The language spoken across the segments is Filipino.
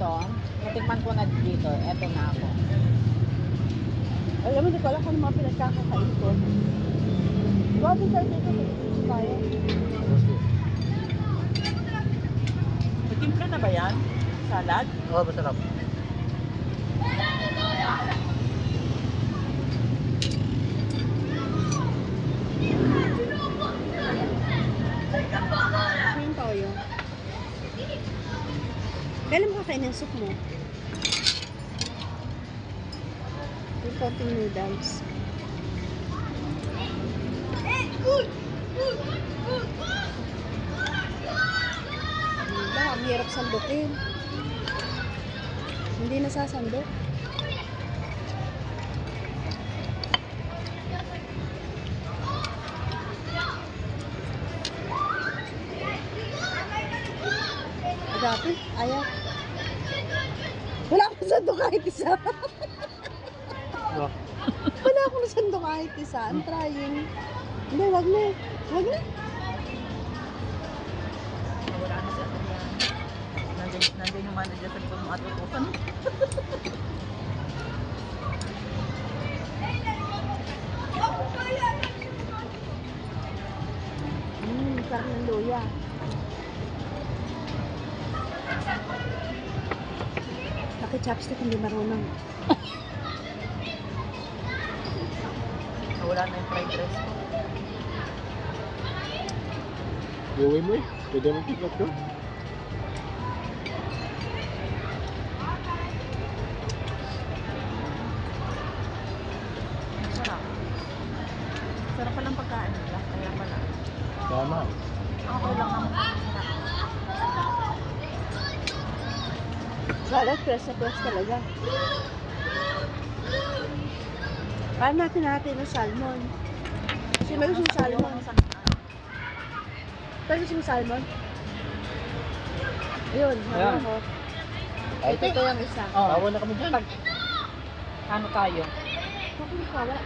dito, natikman ko na dito, eto na ako. Alam mo, hindi ko alam kung ano mga pinagkakakain ko. Bago tayo dito, dito tayo. Nagtimpla na ba yan? Salad? Oo, masarap. Kain tayo. Kailan mo kakain ng soup mo? Yung konting noodles. Diba, ang hirap sandukin. Hindi nasasandok. Dati, ayaw. Wala akong sandok kahit isa. Oh. Wala akong sandok kahit isa. I'm trying. Hindi, wag na. Wag na. Wala na siya. Nandun yung manager sa likod ng atutukan. Sarap ng luya. Naki-chopstick, hindi marunong. Wala na yung fried rice ko. Iuwi mo eh. Pwede mo pick up doon. Sarap. Sarap palang pagkain nila. Kaya pala. Tama. Okay lang naman. Salad, fresh na fresh talaga. Paano natin ng salmon? Kasi may gusto yung salmon. Pero gusto yung salmon? Ayun, Ayan. ako. Ay, Ito yung isa. Oh, Tawa na kami dyan. ano tayo? Bakit kawa?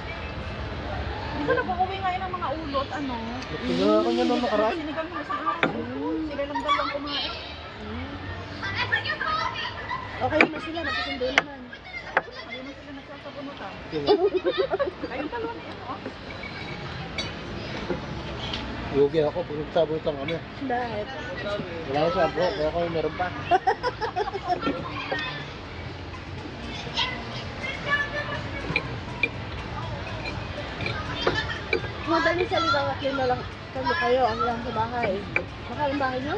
Di ba nag-uwi nga yun ng mga ulot, ano? Tingnan ako niya nung nakaraan. Sinigang mo isang araw. Sila lang dalawang kumain. Okay naman sila, nagkasundo naman. Ayun na sila nagsasabunutan. Tingnan. Ayun dalawa na yun, oh. Yugi ako pag nagsabot lang kami. Bakit? Wala na sabo, kaya kami meron pa. Madali sa ligaw at lima lang kami kayo, ang lang sa bahay. Baka ang bahay nyo?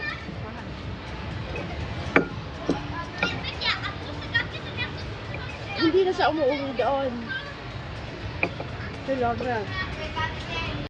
Hindi na siya umuwi doon. Sa Logra.